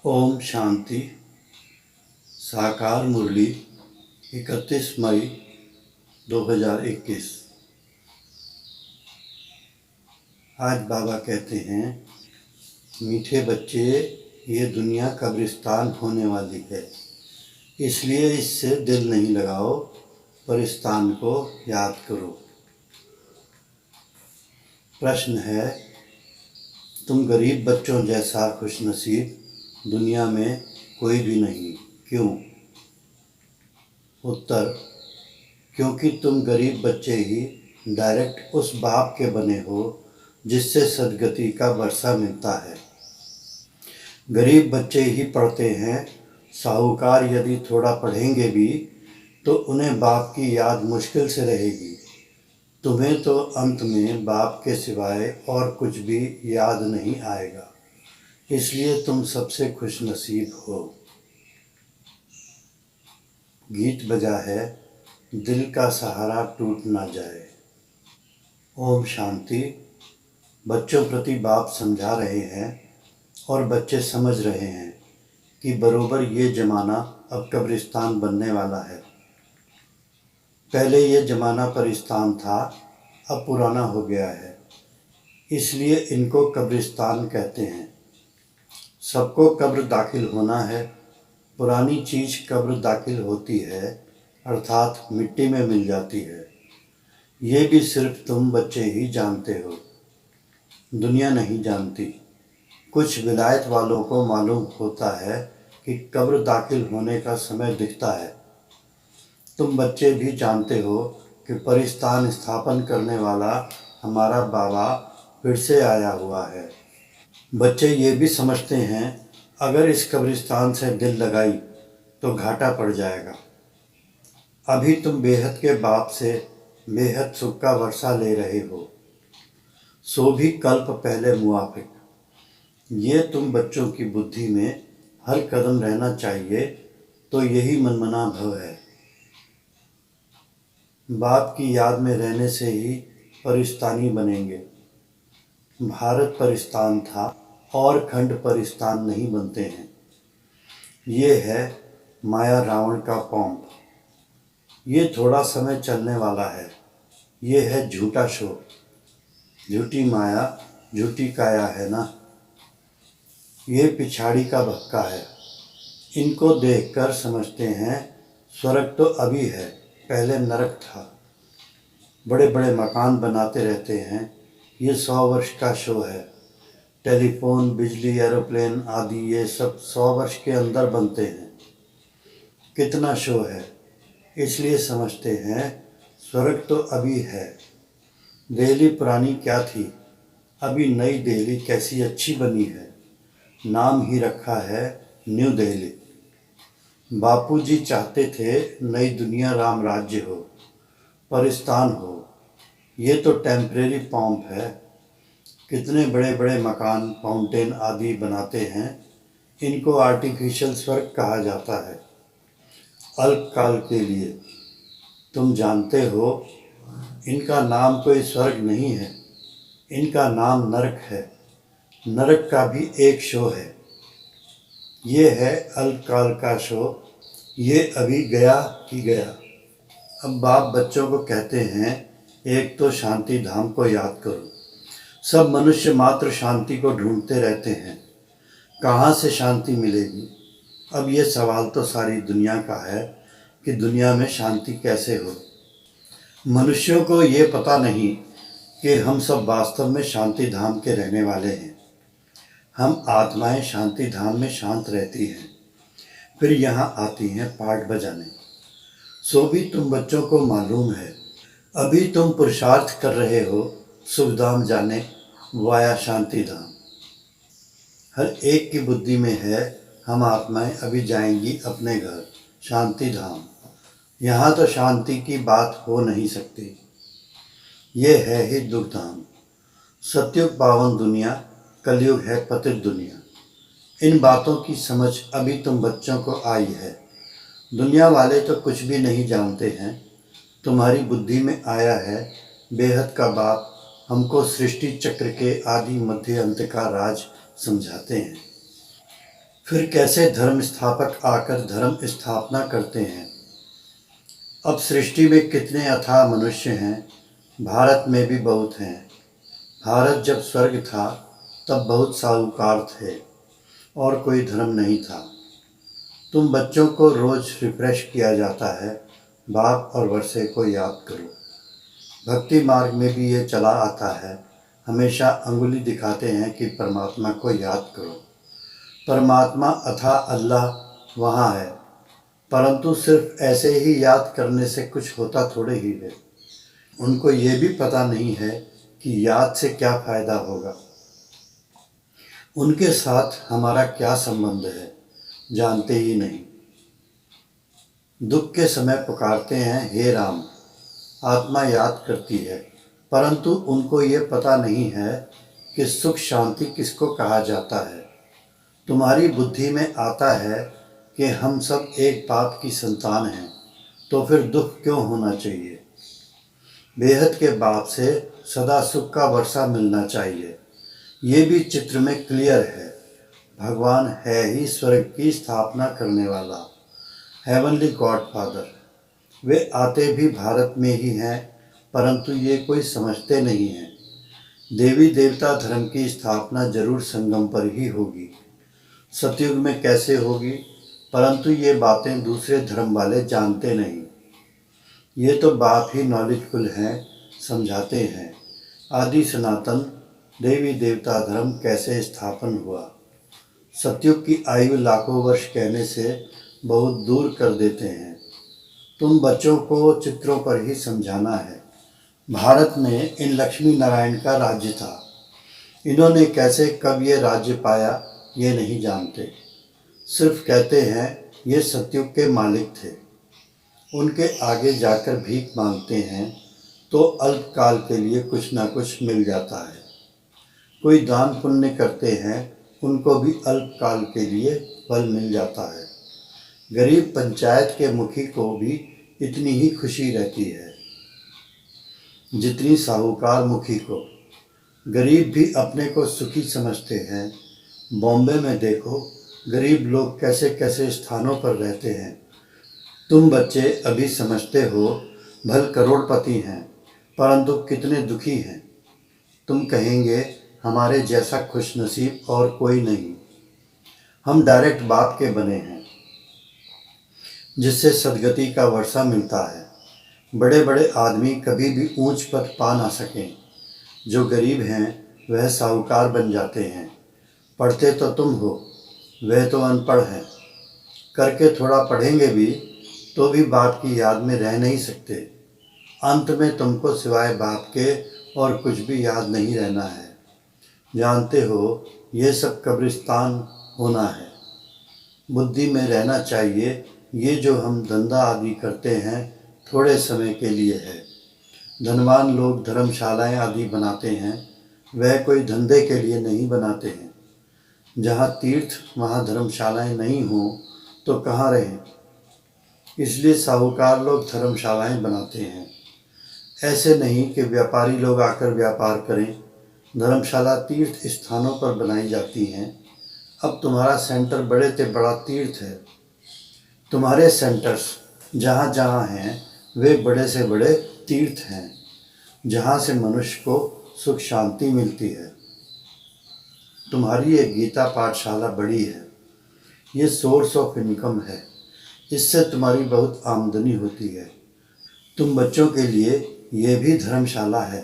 ओम शांति। साकार मुरली 31 मई 2021। आज बाबा कहते हैं, मीठे बच्चे, ये दुनिया कब्रिस्तान होने वाली है, इसलिए इससे दिल नहीं लगाओ, परिस्तान को याद करो। प्रश्न है, तुम गरीब बच्चों जैसा खुशनसीब दुनिया में कोई भी नहीं, क्यों? उत्तर, क्योंकि तुम गरीब बच्चे ही डायरेक्ट उस बाप के बने हो जिससे सद्गति का वर्षा मिलता है। गरीब बच्चे ही पढ़ते हैं, साहूकार यदि थोड़ा पढ़ेंगे भी तो उन्हें बाप की याद मुश्किल से रहेगी। तुम्हें तो अंत में बाप के सिवाय और कुछ भी याद नहीं आएगा, इसलिए तुम सबसे खुशनसीब हो। गीत बजा है, दिल का सहारा टूट ना जाए। ओम शांति। बच्चों प्रति बाप समझा रहे हैं और बच्चे समझ रहे हैं कि बरोबर ये ज़माना अब कब्रिस्तान बनने वाला है। पहले ये ज़माना परिस्तान था, अब पुराना हो गया है, इसलिए इनको कब्रिस्तान कहते हैं। सबको कब्र दाखिल होना है। पुरानी चीज़ कब्र दाखिल होती है, अर्थात मिट्टी में मिल जाती है। ये भी सिर्फ तुम बच्चे ही जानते हो, दुनिया नहीं जानती। कुछ विलायत वालों को मालूम होता है कि कब्र दाखिल होने का समय दिखता है। तुम बच्चे भी जानते हो कि परिस्तान स्थापन करने वाला हमारा बाबा फिर से आया हुआ है। बच्चे ये भी समझते हैं, अगर इस कब्रिस्तान से दिल लगाई तो घाटा पड़ जाएगा। अभी तुम बेहद के बाप से बेहद सुख का वर्षा ले रहे हो, सो भी कल्प पहले मुआफिक। ये तुम बच्चों की बुद्धि में हर कदम रहना चाहिए, तो यही मनमना भव है। बाप की याद में रहने से ही परिस्तानी बनेंगे। भारत परिस्तान था और खंड परिस्तान नहीं बनते हैं। ये है माया रावण का पॉम्प। ये थोड़ा समय चलने वाला है। ये है झूठा शो, झूठी माया, झूठी काया है ना। ये पिछाड़ी का भक्का है। इनको देखकर समझते हैं स्वर्ग तो अभी है, पहले नरक था। बड़े बड़े मकान बनाते रहते हैं। ये 100 वर्ष का शो है। टेलीफोन, बिजली, एरोप्लेन आदि ये सब 100 वर्ष के अंदर बनते हैं। कितना शो है, इसलिए समझते हैं स्वर्ग तो अभी है। दिल्ली पुरानी क्या थी, अभी नई दिल्ली कैसी अच्छी बनी है। नाम ही रखा है न्यू दिल्ली। बापूजी चाहते थे नई दुनिया राम राज्य हो, परिस्तान हो। ये तो टेम्परेरी पॉम्प है। कितने बड़े बड़े मकान, फाउंटेन आदि बनाते हैं। इनको आर्टिफिशियल स्वर्ग कहा जाता है, अल्पकाल के लिए। तुम जानते हो, इनका नाम कोई स्वर्ग नहीं है, इनका नाम नरक है। नरक का भी एक शो है। ये है अल्पकाल का शो, ये अभी गया कि गया। अब बाप बच्चों को कहते हैं, एक तो शांति धाम को याद करो। सब मनुष्य मात्र शांति को ढूंढते रहते हैं, कहाँ से शांति मिलेगी। अब ये सवाल तो सारी दुनिया का है कि दुनिया में शांति कैसे हो। मनुष्यों को ये पता नहीं कि हम सब वास्तव में शांति धाम के रहने वाले हैं। हम आत्माएं शांति धाम में शांत रहती हैं, फिर यहाँ आती हैं पाठ बजाने। सो भी तुम बच्चों को मालूम है, अभी तुम पुरुषार्थ कर रहे हो सुखधाम जाने वाया शांति धाम। हर एक की बुद्धि में है, हम आत्माएं अभी जाएंगी अपने घर शांति धाम। यहाँ तो शांति की बात हो नहीं सकती। ये है ही दुख धाम। सतयुग पावन दुनिया, कलयुग है पतित दुनिया। इन बातों की समझ अभी तुम बच्चों को आई है। दुनिया वाले तो कुछ भी नहीं जानते हैं। तुम्हारी बुद्धि में आया है, बेहद का बाप हमको सृष्टि चक्र के आदि मध्य अंत का राज समझाते हैं। फिर कैसे धर्म स्थापक आकर धर्म स्थापना करते हैं। अब सृष्टि में कितने अथाह मनुष्य हैं, भारत में भी बहुत हैं। भारत जब स्वर्ग था तब बहुत साहूकार थे और कोई धर्म नहीं था। तुम बच्चों को रोज़ रिफ्रेश किया जाता है, बाप और वर्षे को याद करो। भक्ति मार्ग में भी ये चला आता है, हमेशा अंगुली दिखाते हैं कि परमात्मा को याद करो। परमात्मा अथाह अल्लाह वहाँ है, परंतु सिर्फ ऐसे ही याद करने से कुछ होता थोड़े ही है। उनको ये भी पता नहीं है कि याद से क्या फ़ायदा होगा। उनके साथ हमारा क्या संबंध है, जानते ही नहीं। दुख के समय पुकारते हैं, हे राम। आत्मा याद करती है, परंतु उनको ये पता नहीं है कि सुख शांति किसको कहा जाता है। तुम्हारी बुद्धि में आता है कि हम सब एक बाप की संतान हैं, तो फिर दुख क्यों होना चाहिए। बेहद के बाप से सदा सुख का वर्षा मिलना चाहिए। ये भी चित्र में क्लियर है। भगवान है ही स्वर्ग की स्थापना करने वाला, हेवनली गॉड फादर। वे आते भी भारत में ही हैं, परंतु ये कोई समझते नहीं हैं। देवी देवता धर्म की स्थापना जरूर संगम पर ही होगी। सतयुग में कैसे होगी, परंतु ये बातें दूसरे धर्म वाले जानते नहीं। ये तो बाप ही नॉलेजफुल हैं, समझाते हैं। आदि सनातन देवी देवता धर्म कैसे स्थापन हुआ। सतयुग की आयु लाखों वर्ष कहने से बहुत दूर कर देते हैं। तुम बच्चों को चित्रों पर ही समझाना है। भारत में इन लक्ष्मी नारायण का राज्य था। इन्होंने कैसे कब ये राज्य पाया ये नहीं जानते, सिर्फ कहते हैं ये सतयुग के मालिक थे। उनके आगे जाकर भीख मांगते हैं तो अल्पकाल के लिए कुछ ना कुछ मिल जाता है। कोई दान पुण्य करते हैं, उनको भी अल्पकाल के लिए फल मिल जाता है। गरीब पंचायत के मुखी को भी इतनी ही खुशी रहती है जितनी साहूकार मुखी को। गरीब भी अपने को सुखी समझते हैं। बॉम्बे में देखो गरीब लोग कैसे कैसे स्थानों पर रहते हैं। तुम बच्चे अभी समझते हो भल करोड़पति हैं, परंतु कितने दुखी हैं। तुम कहेंगे हमारे जैसा खुशनसीब और कोई नहीं। हम डायरेक्ट बाप के बने हैं, जिससे सदगति का वर्षा मिलता है। बड़े बड़े आदमी कभी भी ऊंच पद पा ना सकें। जो गरीब हैं वह साहूकार बन जाते हैं। पढ़ते तो तुम हो, वह तो अनपढ़ हैं। करके थोड़ा पढ़ेंगे भी तो भी बाप की याद में रह नहीं सकते। अंत में तुमको सिवाय बाप के और कुछ भी याद नहीं रहना है। जानते हो ये सब कब्रिस्तान होना है। बुद्धि में रहना चाहिए ये जो हम धंधा आदि करते हैं थोड़े समय के लिए है। धनवान लोग धर्मशालाएं आदि बनाते हैं, वह कोई धंधे के लिए नहीं बनाते हैं। जहाँ तीर्थ वहाँ धर्मशालाएं नहीं हों तो कहाँ रहें। इसलिए साहूकार लोग धर्मशालाएं बनाते हैं। ऐसे नहीं कि व्यापारी लोग आकर व्यापार करें। धर्मशाला तीर्थ स्थानों पर बनाई जाती हैं। अब तुम्हारा सेंटर बड़े से बड़ा तीर्थ है। तुम्हारे सेंटर्स जहाँ जहाँ हैं वे बड़े से बड़े तीर्थ हैं, जहाँ से मनुष्य को सुख शांति मिलती है। तुम्हारी ये गीता पाठशाला बड़ी है, ये सोर्स ऑफ इनकम है। इससे तुम्हारी बहुत आमदनी होती है। तुम बच्चों के लिए ये भी धर्मशाला है,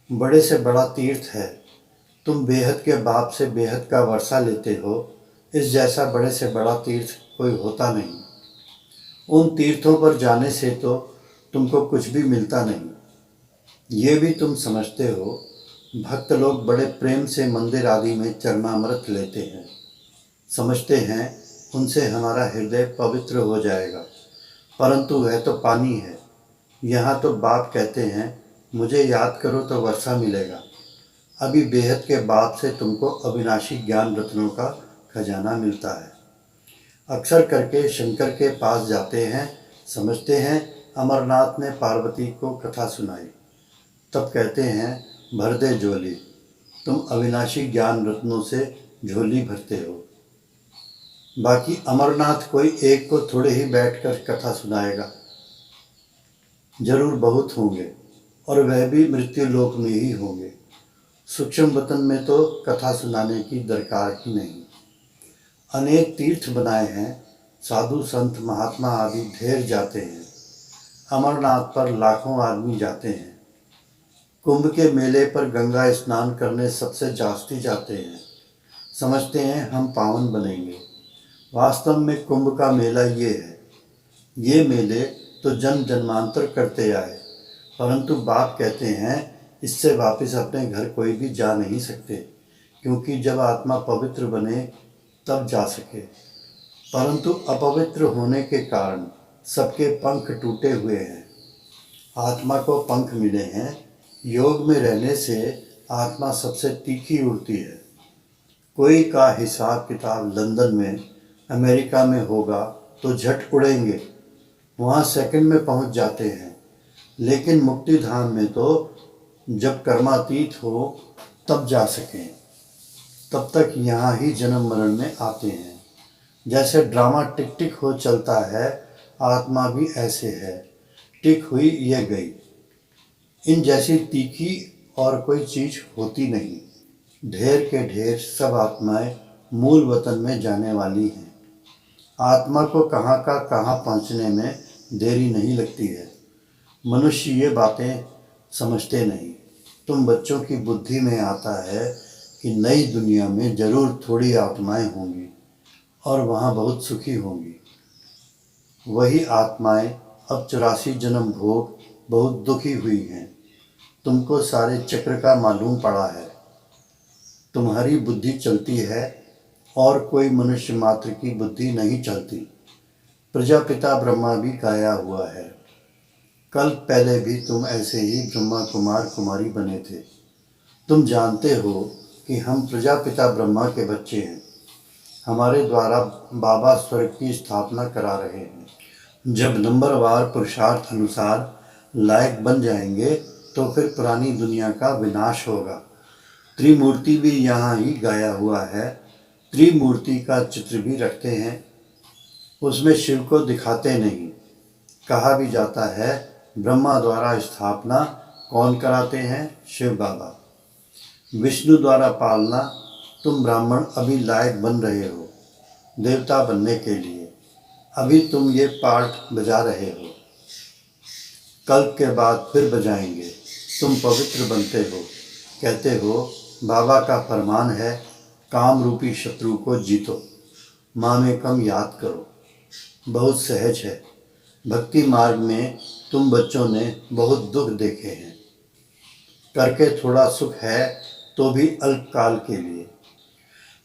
बड़े से बड़ा तीर्थ है। तुम बेहद के बाप से बेहद का वर्षा लेते हो। इस जैसा बड़े से बड़ा तीर्थ कोई होता नहीं। उन तीर्थों पर जाने से तो तुमको कुछ भी मिलता नहीं। ये भी तुम समझते हो। भक्त लोग बड़े प्रेम से मंदिर आदि में चरणामृत लेते हैं, समझते हैं उनसे हमारा हृदय पवित्र हो जाएगा, परंतु वह तो पानी है। यहाँ तो बाप कहते हैं मुझे याद करो तो वर्षा मिलेगा। अभी बेहद के बाप से तुमको अविनाशी ज्ञान रत्नों का खजाना मिलता है। अक्सर करके शंकर के पास जाते हैं, समझते हैं अमरनाथ ने पार्वती को कथा सुनाई। तब कहते हैं भर दे झोली। तुम अविनाशी ज्ञान रत्नों से झोली भरते हो। बाकी अमरनाथ कोई एक को थोड़े ही बैठकर कथा सुनाएगा, जरूर बहुत होंगे, और वह भी मृत्यु लोक में ही होंगे। सूक्ष्म वतन में तो कथा सुनाने की दरकार ही नहीं। अनेक तीर्थ बनाए हैं, साधु संत महात्मा आदि ढेर जाते हैं। अमरनाथ पर लाखों आदमी जाते हैं। कुंभ के मेले पर गंगा स्नान करने सबसे जास्ती जाते हैं। समझते हैं हम पावन बनेंगे। वास्तव में कुंभ का मेला ये है। ये मेले तो जन्म जन्मांतर करते आए, परंतु बाप कहते हैं इससे वापस अपने घर कोई भी जा नहीं सकते, क्योंकि जब आत्मा पवित्र बने तब जा सके। परंतु अपवित्र होने के कारण सबके पंख टूटे हुए हैं। आत्मा को पंख मिले हैं। योग में रहने से आत्मा सबसे तीखी उड़ती है। कोई का हिसाब किताब लंदन में, अमेरिका में होगा तो झट उड़ेंगे, वहाँ सेकंड में पहुँच जाते हैं। लेकिन मुक्ति धाम में तो जब कर्मातीत हो तब जा सकें, तब तक यहाँ ही जन्म मरण में आते हैं। जैसे ड्रामा टिक टिक हो चलता है, आत्मा भी ऐसे है, टिक हुई ये गई। इन जैसी तीखी और कोई चीज होती नहीं। ढेर के ढेर सब आत्माएं मूल वतन में जाने वाली हैं। आत्मा को कहाँ का कहाँ पहुँचने में देरी नहीं लगती है। मनुष्य ये बातें समझते नहीं। तुम बच्चों की बुद्धि में आता है कि नई दुनिया में जरूर थोड़ी आत्माएं होंगी और वहाँ बहुत सुखी होंगी। वही आत्माएं अब 84 जन्म भोग बहुत दुखी हुई हैं। तुमको सारे चक्र का मालूम पड़ा है। तुम्हारी बुद्धि चलती है और कोई मनुष्य मात्र की बुद्धि नहीं चलती। प्रजापिता ब्रह्मा भी गाया हुआ है। कल पहले भी तुम ऐसे ही ब्रह्मा कुमार कुमारी बने थे। तुम जानते हो कि हम प्रजापिता ब्रह्मा के बच्चे हैं। हमारे द्वारा बाबा स्वर्ग की स्थापना करा रहे हैं। जब नंबरवार पुरुषार्थ अनुसार लायक बन जाएंगे तो फिर पुरानी दुनिया का विनाश होगा। त्रिमूर्ति भी यहाँ ही गाया हुआ है। त्रिमूर्ति का चित्र भी रखते हैं। उसमें शिव को दिखाते नहीं। कहा भी जाता है ब्रह्मा द्वारा स्थापना कौन कराते हैं? शिव बाबा। विष्णु द्वारा पालना। तुम ब्राह्मण अभी लायक बन रहे हो देवता बनने के लिए। अभी तुम ये पाठ बजा रहे हो, कल्प के बाद फिर बजाएंगे। तुम पवित्र बनते हो। कहते हो बाबा का फरमान है काम रूपी शत्रु को जीतो, माँ में कम याद करो। बहुत सहज है। भक्ति मार्ग में तुम बच्चों ने बहुत दुख देखे हैं। करके थोड़ा सुख है तो भी अल्पकाल के लिए।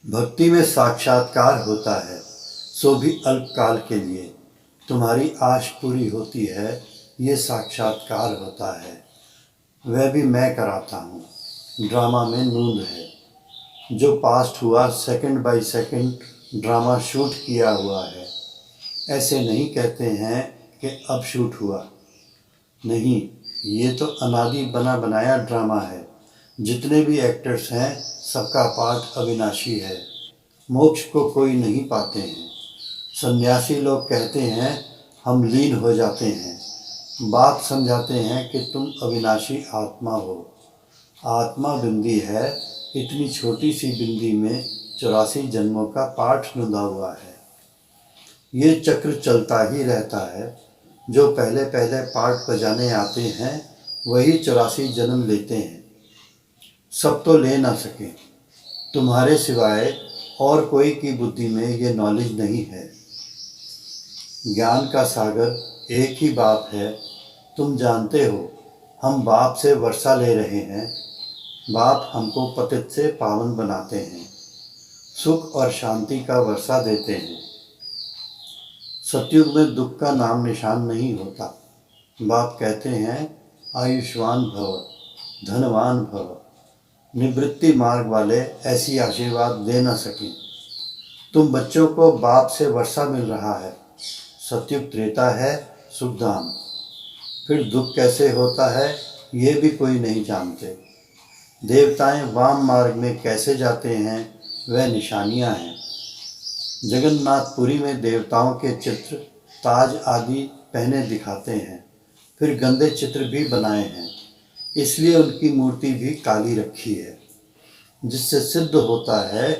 भक्ति में साक्षात्कार होता है, सो भी अल्पकाल के लिए। तुम्हारी आश पूरी होती है, ये साक्षात्कार होता है। वह भी मैं कराता हूँ। ड्रामा में नूंद है। जो पास्ट हुआ second by second drama shoot किया हुआ है। ऐसे नहीं कहते हैं कि अब शूट हुआ। नहीं, ये तो अनादि बना बनाया ड्रामा है। जितने भी एक्टर्स हैं सबका पाठ अविनाशी है। मोक्ष को कोई नहीं पाते हैं। सन्यासी लोग कहते हैं हम लीन हो जाते हैं। बात समझाते हैं कि तुम अविनाशी आत्मा हो। आत्मा बिंदी है। इतनी छोटी सी बिंदी में 84 जन्मों का पाठ लुधा हुआ है। ये चक्र चलता ही रहता है। जो पहले पहले पाठ बजाने आते हैं वही 84 जन्म लेते हैं। सब तो ले ना सके। तुम्हारे सिवाय और कोई की बुद्धि में ये नॉलेज नहीं है। ज्ञान का सागर एक ही बाप है। तुम जानते हो हम बाप से वर्षा ले रहे हैं। बाप हमको पतित से पावन बनाते हैं। सुख और शांति का वर्षा देते हैं। सतयुग में दुख का नाम निशान नहीं होता। बाप कहते हैं आयुष्मान भव, धनवान भव। निवृत्ति मार्ग वाले ऐसी आशीर्वाद दे न सकें। तुम बच्चों को बाप से वर्षा मिल रहा है। सतयुग त्रेता है, सुखधाम। फिर दुख कैसे होता है ये भी कोई नहीं जानते। देवताएं वाम मार्ग में कैसे जाते हैं वह निशानियां हैं। जगन्नाथपुरी में देवताओं के चित्र, ताज आदि पहने दिखाते हैं। फिर गंदे चित्र भी बनाए हैं, इसलिए उनकी मूर्ति भी काली रखी है, जिससे सिद्ध होता है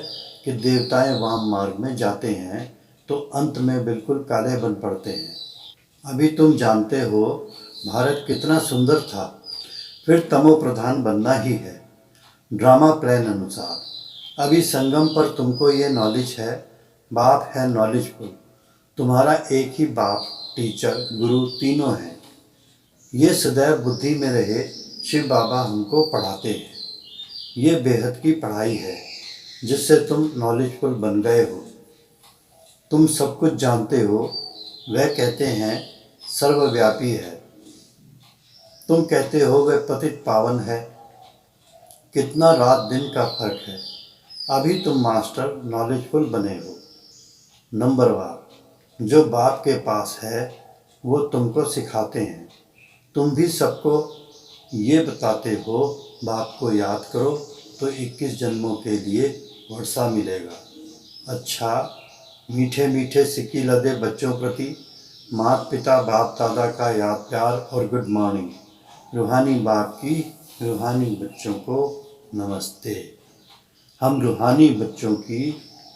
कि देवताएं वाम मार्ग में जाते हैं तो अंत में बिल्कुल काले बन पड़ते हैं। अभी तुम जानते हो भारत कितना सुंदर था, फिर तमो प्रधान बनना ही है, ड्रामा प्लान अनुसार। अभी संगम पर तुमको ये नॉलेज है, बाप है नॉलेजफुल, तुम्हारा एक ही बाप, टीचर, गुरु तीनों हैं। ये सदैव बुद्धि में रहे, शिव बाबा हमको पढ़ाते हैं। ये बेहद की पढ़ाई है जिससे तुम नॉलेजफुल बन गए हो। तुम सब कुछ जानते हो, वह कहते हैं सर्वव्यापी है। तुम कहते हो वह पतित पावन है। कितना रात दिन का फर्क है। अभी तुम मास्टर नॉलेजफुल बने हो। नंबर 1, जो बाप के पास है वो तुमको सिखाते हैं। तुम भी सबको ये बताते हो बाप को याद करो तो 21 जन्मों के लिए वर्षा मिलेगा। अच्छा, मीठे मीठे सिक्की लदे बच्चों प्रति माता पिता बाप दादा का याद प्यार और गुड मॉर्निंग। रूहानी बाप की रूहानी बच्चों को नमस्ते। हम रूहानी बच्चों की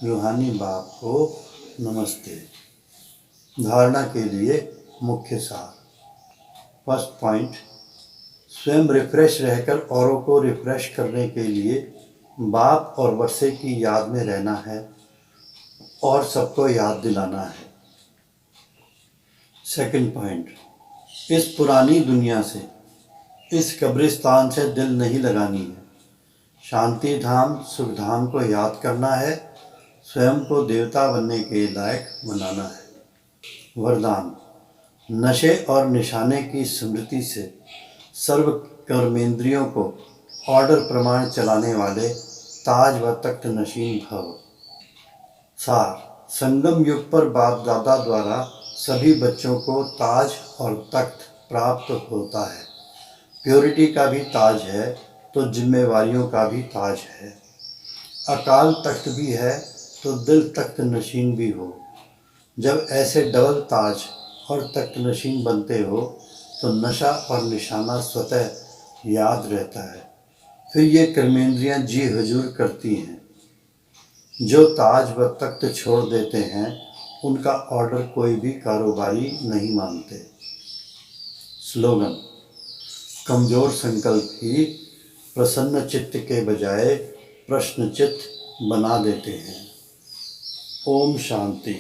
रूहानी बाप को नमस्ते। धारणा के लिए मुख्य सार। फर्स्ट पॉइंट, स्वयं रिफ्रेश रहकर औरों को रिफ्रेश करने के लिए बाप और वर्षे की याद में रहना है और सबको याद दिलाना है। सेकंड पॉइंट, इस पुरानी दुनिया से, इस कब्रिस्तान से दिल नहीं लगानी है। शांति धाम सुख धाम को याद करना है, स्वयं को देवता बनने के लायक बनाना है। वरदान, नशे और निशाने की स्मृति से सर्व कर्मेंद्रियों को ऑर्डर प्रमाण चलाने वाले ताज व तख्त नशीन भव। सार, संगम युग पर बाप दादा द्वारा सभी बच्चों को ताज और तख्त प्राप्त होता है। प्योरिटी का भी ताज है तो जिम्मेवारियों का भी ताज है। अकाल तख्त भी है तो दिल तख्त नशीन भी हो। जब ऐसे डबल ताज और तख्त नशीन बनते हो तो नशा और निशाना स्वतः याद रहता है। फिर ये कर्मेंद्रियां जी हुजूर करती हैं। जो ताज व तख्त छोड़ देते हैं उनका ऑर्डर कोई भी कारोबारी नहीं मानते। स्लोगन, कमजोर संकल्प ही प्रसन्न चित्त के बजाय प्रश्न चित्त बना देते हैं। ओम शांति।